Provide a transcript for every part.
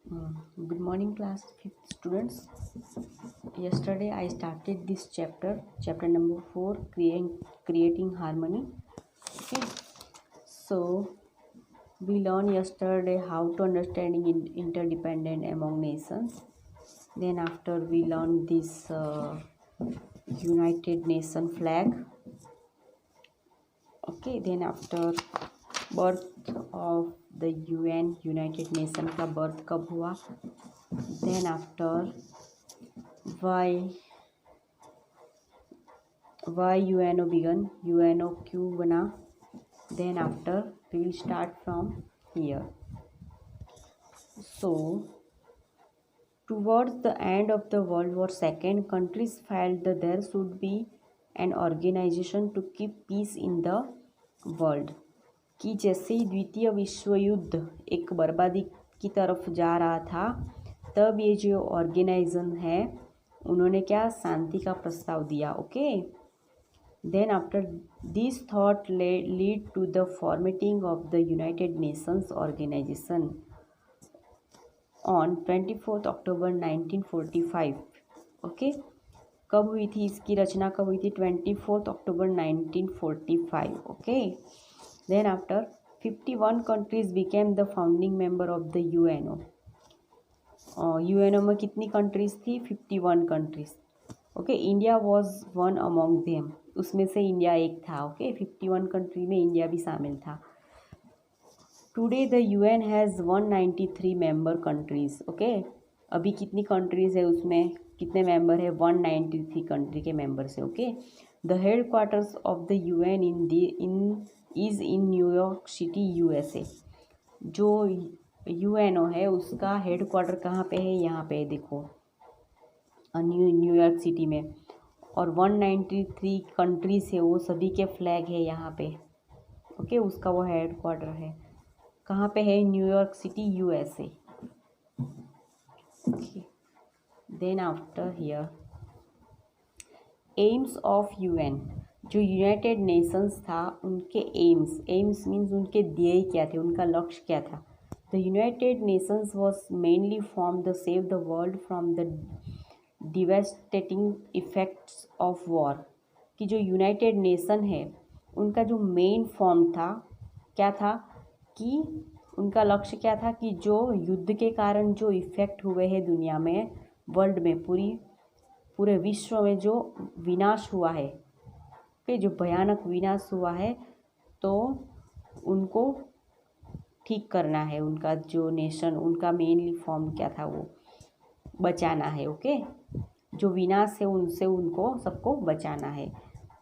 Good morning, class 5th students. Yesterday I started this chapter number 4, creating harmony. Okay, so we learned yesterday how to understanding interdependent among nations. Then after we learned this United Nation flag. Okay, then after birth of the UN United Nation का birth कब हुआ. Then after why UNO began, UNO क्यों बना. Then after we will start from here. So towards the end of the World War II, countries felt that there should be an organization to keep peace in the world. कि जैसे ही द्वितीय विश्व युद्ध एक बर्बादी की तरफ जा रहा था, तब ये जो ऑर्गेनाइजेशन है उन्होंने क्या शांति का प्रस्ताव दिया. Okay, then after this thought lead to the formatting of the United Nations Organization on 24 October 1945. Okay, कब हुई थी इसकी रचना, कब हुई थी? 24 October 1945. Okay, then after 51 countries became the founding member of the UNO. UNO में कितनी कंट्रीज थी? 51 countries. Okay, India was one among them, उसमें से इंडिया एक था. ओके, 51 कंट्री में इंडिया भी शामिल था. Today the UN has 193 member countries. Okay, अभी कितनी कंट्रीज है उसमें, कितने मेंबर है? 193 कंट्री के मेंबर्स है. Okay, the head quarters of the UN is in New York city USA. जो UNO है उसका हेड क्वार्टर कहाँ पे है? यहाँ पे देखो, न्यूयॉर्क सिटी में. और 193 कंट्रीज है, वो सभी के फ्लैग है यहाँ पे. ओके, उसका वो हेड क्वार्टर है. कहाँ पे है? New York city USA. Okay, then after here aims of UN. जो यूनाइटेड नेशंस था उनके एम्स मीन्स उनके ध्येय क्या थे, उनका लक्ष्य क्या था. The United Nations was mainly form the save the world from the devastating effects of war. कि जो यूनाइटेड नेशन है उनका जो मेन फॉर्म था क्या था, कि उनका लक्ष्य क्या था, कि जो युद्ध के कारण जो इफ़ेक्ट हुए हैं दुनिया में, वर्ल्ड में, पूरे विश्व में जो विनाश हुआ है, कि जो भयानक विनाश हुआ है, तो उनको ठीक करना है. उनका जो नेशन, उनका मेनली फॉर्म क्या था, वो बचाना है. ओके, जो विनाश है उनसे उनको सबको बचाना है.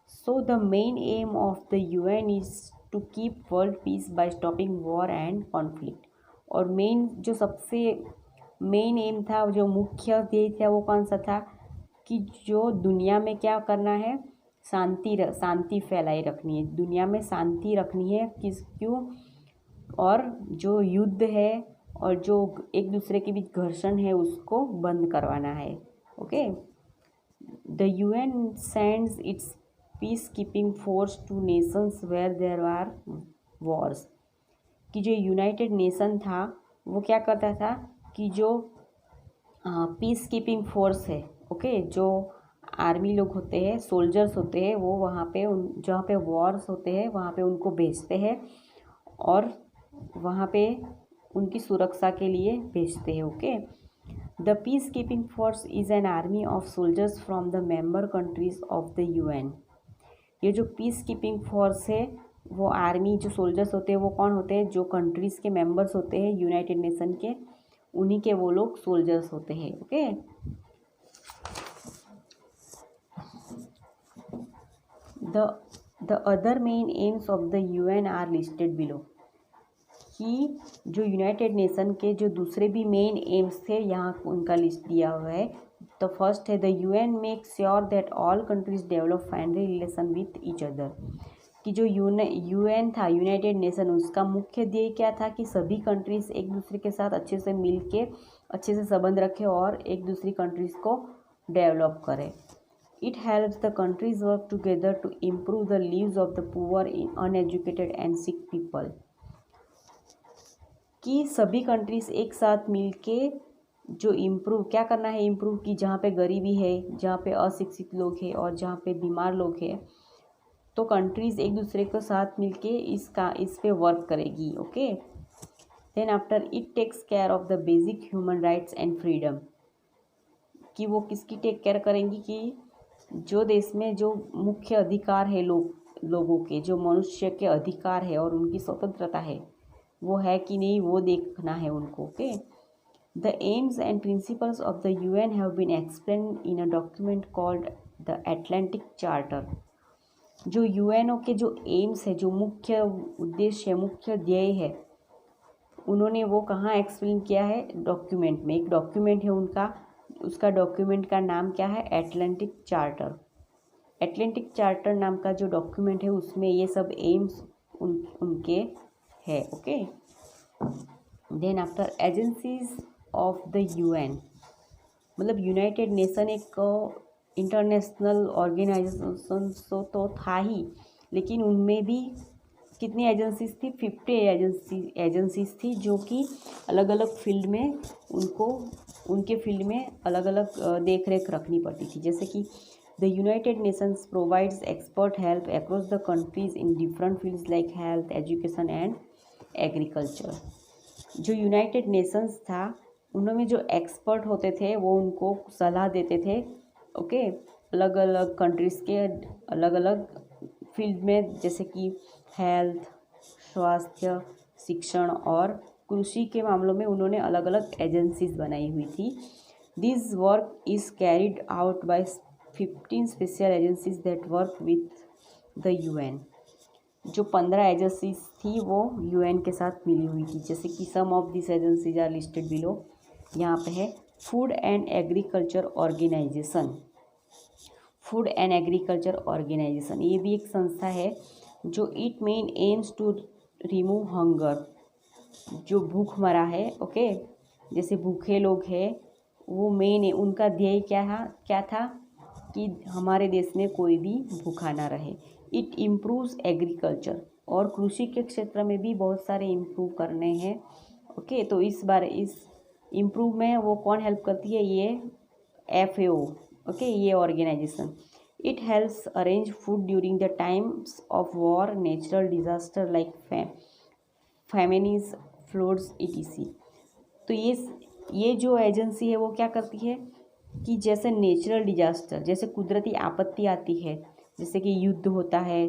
So the main aim of the UN is to keep world peace by stopping war and conflict. और जो सबसे मेन एम था, जो मुख्य ध्येय था, वो कौन सा था? कि जो दुनिया में क्या करना है? शांति फैलाई रखनी है, दुनिया में शांति रखनी है. क्यों? और जो युद्ध है और जो एक दूसरे के बीच घर्षण है उसको बंद करवाना है. Okay, the UN sends its peace keeping force to nations where there are wars. कि जो यूनाइटेड नेशन था वो क्या करता था, कि जो पीस कीपिंग फोर्स है, ओके, जो आर्मी लोग होते हैं, सोल्जर्स होते हैं, वो वहाँ पे जहाँ पे वॉर्स होते हैं वहाँ पे उनको भेजते हैं और वहाँ पे उनकी सुरक्षा के लिए भेजते हैं. Okay, the piece keeping force is an army of soldiers from the member countries of the UN. ये जो पीस कीपिंग फोर्स है, वो आर्मी, जो सोल्जर्स होते हैं वो कौन होते हैं? जो कंट्रीज़ के मेंबर्स होते हैं यूनाइटेड नेशन के, उन्हीं के वो लोग सोल्जर्स होते हैं. Okay, the other main aims of the UN are listed below. कि जो यूनाइटेड नेशन के जो दूसरे भी मेन एम्स थे, यहाँ उनका लिस्ट दिया हुआ है. तो फर्स्ट है the UN make sure that all countries develop friendly relation with each other. कि जो UN था, यूनाइटेड नेशन, उसका मुख्य ध्येय क्या था? कि सभी कंट्रीज एक दूसरे के साथ अच्छे से मिल के अच्छे से संबंध रखें और एक दूसरी कंट्रीज को डेवलप करें. It helps the countries work together to improve the lives of the poor, uneducated and sick people. कि सभी कंट्रीज़ एक साथ मिलके जो इम्प्रूव क्या करना है, इम्प्रूव की जहाँ पे गरीबी है, जहाँ पे अशिक्षित लोग हैं और जहाँ पे बीमार लोग हैं, तो कंट्रीज़ एक दूसरे के साथ मिलके इस पे वर्क करेगी। Okay, then after it takes care of the basic human rights and freedom, कि वो किसकी टेक केयर करेंगी कि जो देश में जो मुख्य अधिकार है लोगों के, जो मनुष्य के अधिकार है और उनकी स्वतंत्रता है वो है कि नहीं, वो देखना है उनको। Okay, the aims and principles of the UN have been explain in a document called the Atlantic Charter. जो UNO के जो एम्स है, जो मुख्य उद्देश्य है, मुख्य ध्येय है, उन्होंने वो कहाँ एक्सप्लेन किया है, डॉक्यूमेंट में। एक डॉक्यूमेंट है उनका, उसका डॉक्यूमेंट का नाम क्या है, एटलांटिक चार्टर। एटलांटिक चार्टर नाम का जो डॉक्यूमेंट है उसमें ये सब एम्स उनके है। Okay, then after agencies of the UN, मतलब यूनाइटेड नेशन एक इंटरनेशनल ऑर्गेनाइजेशन तो था ही, लेकिन उनमें भी कितनी एजेंसीज थी, 50 एजेंसीज थी, जो कि अलग अलग फील्ड में उनके फील्ड में अलग अलग देख रेख रखनी पड़ती थी। जैसे कि the United Nations provides expert help across the countries in different fields like health, education and agriculture. जो यूनाइटेड नेशंस था उनमें जो एक्सपर्ट होते थे वो उनको सलाह देते थे। ओके, अलग अलग कंट्रीज़ के अलग अलग फील्ड में, जैसे कि हेल्थ, स्वास्थ्य, शिक्षण और कृषि के मामलों में उन्होंने अलग अलग एजेंसीज बनाई हुई थी। This work is carried out by 15 special agencies that work with the UN। जो 15 एजेंसीज थी वो UN के साथ मिली हुई थी। जैसे कि some of this agencies are listed below. यहाँ पे है food and agriculture organization. Food and agriculture organization ये भी एक संस्था है जो it main aims to remove hunger, जो भूख मरा है। ओके, जैसे भूखे लोग हैं वो मेन उनका ध्येय क्या था कि हमारे देश में कोई भी भूखा ना रहे। इट इम्प्रूव्स एग्रीकल्चर, और कृषि के क्षेत्र में भी बहुत सारे इम्प्रूव करने हैं। ओके, तो इस बार इस इम्प्रूव में वो कौन हेल्प करती है, ये FAO। ओके, ये organization it helps arrange food during the times of war, natural disaster like famines, floods etc। तो ये जो एजेंसी है वो क्या करती है कि जैसे नेचुरल डिजास्टर, जैसे कुदरती आपत्ति आती है, जैसे कि युद्ध होता है,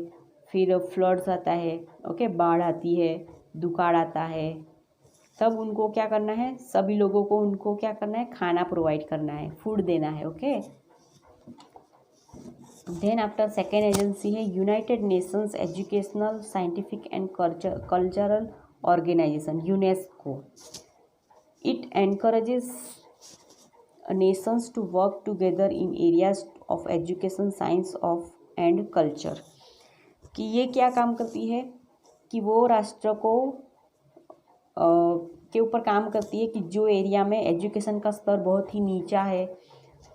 फिर फ्लड्स आता है, ओके, बाढ़ आती है, दुकाल आता है, तब उनको क्या करना है, सभी लोगों को उनको क्या करना है, खाना प्रोवाइड करना है, फूड देना है। Okay, then after second agency है United Nations educational, scientific and cultural organization, UNESCO. It encourages nations to work together in areas of education, science of and culture। कि ये क्या काम करती है कि वो राष्ट्र को के ऊपर काम करती है कि जो एरिया में एजुकेशन का स्तर बहुत ही नीचा है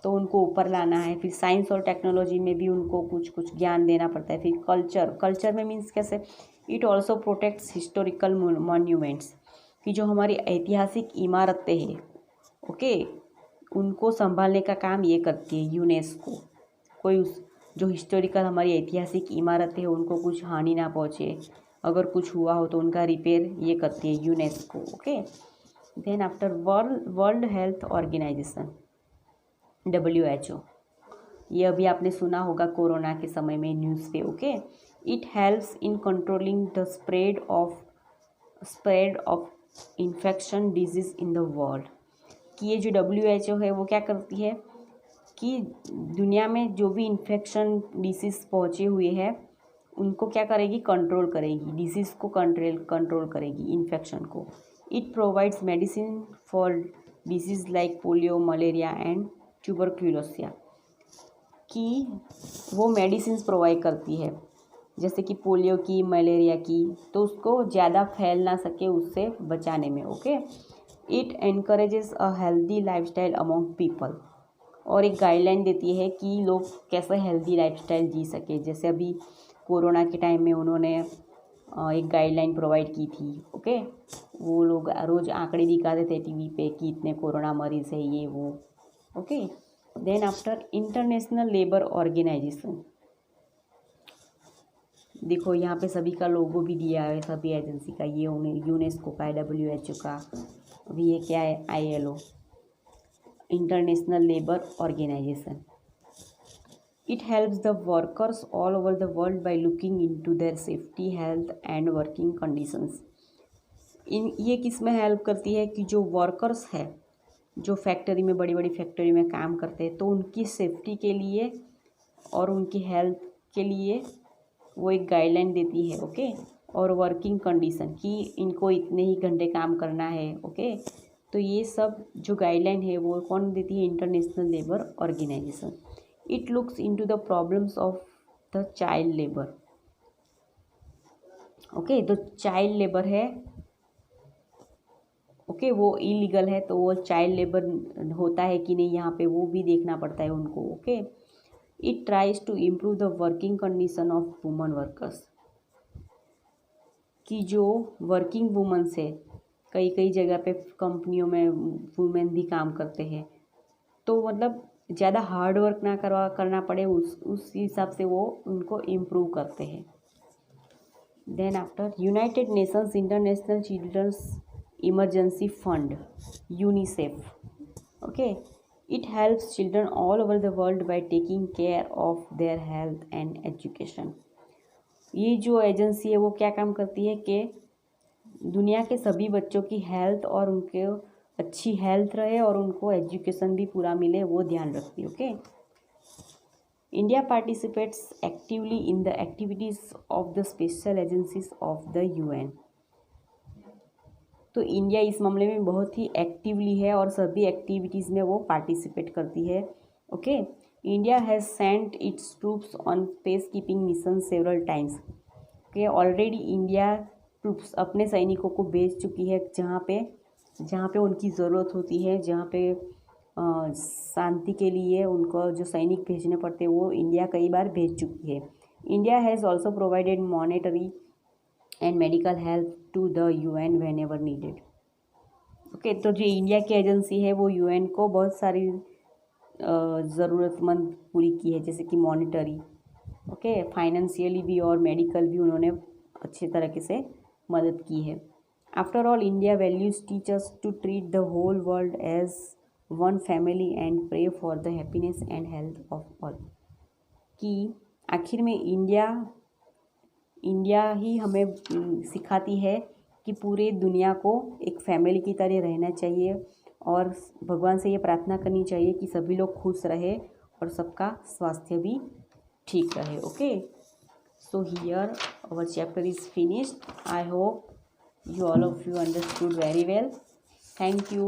तो उनको ऊपर लाना है। फिर साइंस और टेक्नोलॉजी में भी उनको कुछ ज्ञान देना पड़ता है। फिर कल्चर में मीन्स कैसे, it also protects historical monuments, कि जो हमारी ऐतिहासिक इमारतें हैं, ओके, उनको संभालने का काम ये करती है यूनेस्को। कोई जो हिस्टोरिकल हमारी ऐतिहासिक इमारतें हैं उनको कुछ हानि ना पहुँचे, अगर कुछ हुआ हो तो उनका रिपेयर ये करती है UNESCO. Okay, then after World Health Organization, WHO। ये अभी आपने सुना होगा कोरोना के समय में न्यूज़ पे। Okay, it helps in controlling the spread of infection disease in the world. कि ये जो WHO है वो क्या करती है कि दुनिया में जो भी इन्फेक्शन डिसीज़ पहुँचे हुए हैं उनको क्या करेगी, कंट्रोल करेगी, डिसीज़ को कंट्रोल करेगी, इन्फेक्शन को। It provides medicine for disease like polio, malaria and tuberculosis. कि वो मेडिसिन प्रोवाइड करती है जैसे कि पोलियो की, मलेरिया की, तो उसको ज़्यादा फैल ना सके उससे बचाने में। Okay, it encourages a healthy lifestyle among people, और एक गाइडलाइन देती है कि लोग कैसे हेल्दी लाइफस्टाइल जी सके। जैसे अभी कोरोना के टाइम में उन्होंने एक गाइडलाइन प्रोवाइड की थी। ओके, वो लोग रोज़ आंकड़े दिखाते थे टीवी पे कि इतने कोरोना मरीज़ है ये वो। Okay, then after International Labour Organization, देखो यहाँ पे सभी का लोगो भी दिया है, सभी एजेंसी का, ये यूनेस्को का है, WHO का, अभी ये क्या है, ILO, International Labour Organization. It helps the workers all over the world by looking into their safety, health and working conditions. ये किस में हेल्प करती है कि जो वर्कर्स है, जो फैक्ट्री में, बड़ी बड़ी फैक्ट्री में काम करते हैं, तो उनकी सेफ्टी के लिए और उनकी हेल्थ के लिए वो एक गाइडलाइन देती है। ओके, और वर्किंग कंडीशन कि इनको इतने ही घंटे काम करना है। ओके, तो ये सब जो गाइडलाइन है वो कौन देती है, International Labour Organization. It looks into the problems of the child labour. Okay, तो चाइल्ड लेबर है, ओके, वो इलीगल है, तो वो चाइल्ड लेबर होता है कि नहीं यहाँ पे, वो भी देखना पड़ता है उनको। Okay, it tries to improve the working condition of women workers, कि जो वर्किंग वुमेन्स है, कई कई जगह पे कंपनियों में वुमेन भी काम करते हैं, तो मतलब ज़्यादा हार्ड वर्क ना करना पड़े, उस हिसाब से वो उनको इम्प्रूव करते हैं। Then after United Nations International Children's Emergency Fund, UNICEF. Okay, it helps children all over the world by taking care of their health and education. ये जो एजेंसी है वो क्या काम करती है कि दुनिया के सभी बच्चों की हेल्थ और उनके अच्छी हेल्थ रहे और उनको एजुकेशन भी पूरा मिले, वो ध्यान रखती है। Okay, India participates actively in the activities of the special agencies of the UN। तो इंडिया इस मामले में बहुत ही एक्टिवली है और सभी एक्टिविटीज़ में वो पार्टिसिपेट करती है। Okay, India has Saint it's troops on peace keeping mission several times. Okay, already India troops अपने सैनिकों को भेज चुकी है जहाँ पे उनकी ज़रूरत होती है, जहाँ पे शांति के लिए उनको जो सैनिक भेजने पड़ते हैं वो इंडिया कई बार भेज चुकी है। India has also provided monetary and medical help to the UN whenever needed. Okay, तो जो इंडिया की एजेंसी है वो UN को बहुत सारी ज़रूरतमंद पूरी की है, जैसे कि मॉनेटरी, ओके, फाइनेंशियली भी और मेडिकल भी उन्होंने अच्छे तरीके से मदद की है। After all India values teach us to treat the whole world as one family and pray for the happiness and health of all. कि आखिर में इंडिया ही हमें सिखाती है कि पूरे दुनिया को एक फैमिली की तरह रहना चाहिए और भगवान से ये प्रार्थना करनी चाहिए कि सभी लोग खुश रहे और सबका स्वास्थ्य भी ठीक रहे। Okay, so here our chapter is finished. I hope you all of you understood very well. Thank you.